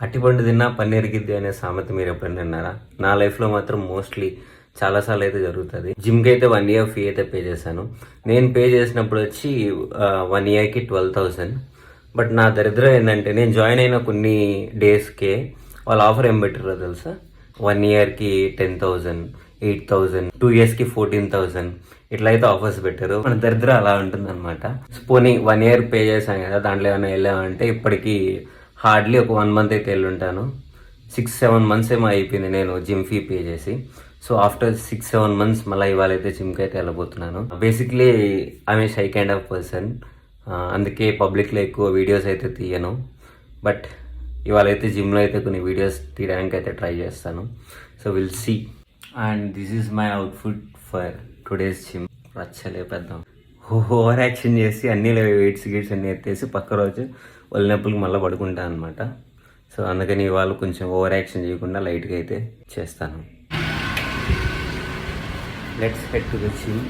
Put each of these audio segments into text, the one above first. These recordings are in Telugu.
అట్టిపండు తిన్నా పన్నీర్ గిద్ది అనే సామెత మీరు ఎప్పుడైనా విన్నారా? నా లైఫ్లో మాత్రం మోస్ట్లీ చాలాసార్లు అయితే జరుగుతుంది. జిమ్కి అయితే 1 year ఫీ అయితే పే చేశాను. నేను పే చేసినప్పుడు వచ్చి 1 yearకి 12,000. బట్ నా దరిద్రం ఏంటంటే నేను జాయిన్ అయిన కొన్ని డేస్కే వాళ్ళు ఆఫర్ ఏం పెట్టారో తెలుసా? 1 yearకి 10,000, 8,000, 2 yearsకి 14,000 ఇట్లా అయితే ఆఫర్స్ పెట్టారు. మన దరిద్రం అలా ఉంటుంది అనమాట. పోనీ 1 year పే చేశాం కదా, దాంట్లో ఏమైనా వెళ్ళామంటే ఇప్పటికీ హార్డ్లీ ఒక 1 month అయితే వెళ్ళుంటాను. 6-7 months ఏమో అయిపోయింది నేను జిమ్ ఫీ పే చేసి. సో ఆఫ్టర్ 6-7 months మళ్ళీ ఇవాళ అయితే జిమ్కి అయితే వెళ్ళబోతున్నాను. Basically I'm a shy kind of person. అందుకే పబ్లిక్లో ఎక్కువ వీడియోస్ అయితే తీయను. బట్ ఇవాళ అయితే జిమ్లో అయితే కొన్ని వీడియోస్ తీయడానికి అయితే ట్రై చేస్తాను. So will see. And this is my outfit for today's gym. రచ్చలేపేద్దాం. ఓవర్ యాక్షన్ చేసి అన్ని వెయిట్స్ గిట్స్ అన్నీ ఎత్తేసి పక్క రోజు ఒళ్ళినప్పులకి మళ్ళీ పడుకుంటాను అనమాట. సో అందుకని ఇవాళ కొంచెం ఓవర్ యాక్షన్ చేయకుండా లైట్గా అయితే చేస్తాను. Let's head to the gym.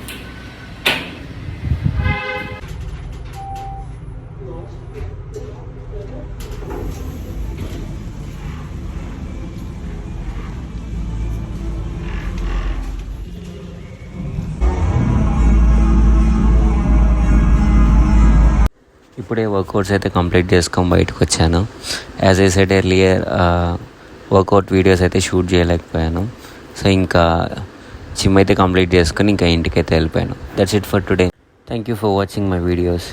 ఇప్పుడే వర్కౌట్స్ అయితే కంప్లీట్ చేసుకొని బయటకు వచ్చాను. As I said earlier workout videos అయితే షూట్ చేయలేకపోయాను. సో ఇంకా జిమ్ అయితే కంప్లీట్ చేసుకొని ఇంకా ఇంటికి అయితే వెళ్ళిపోయాను. That's it for today. Thank you for watching my videos.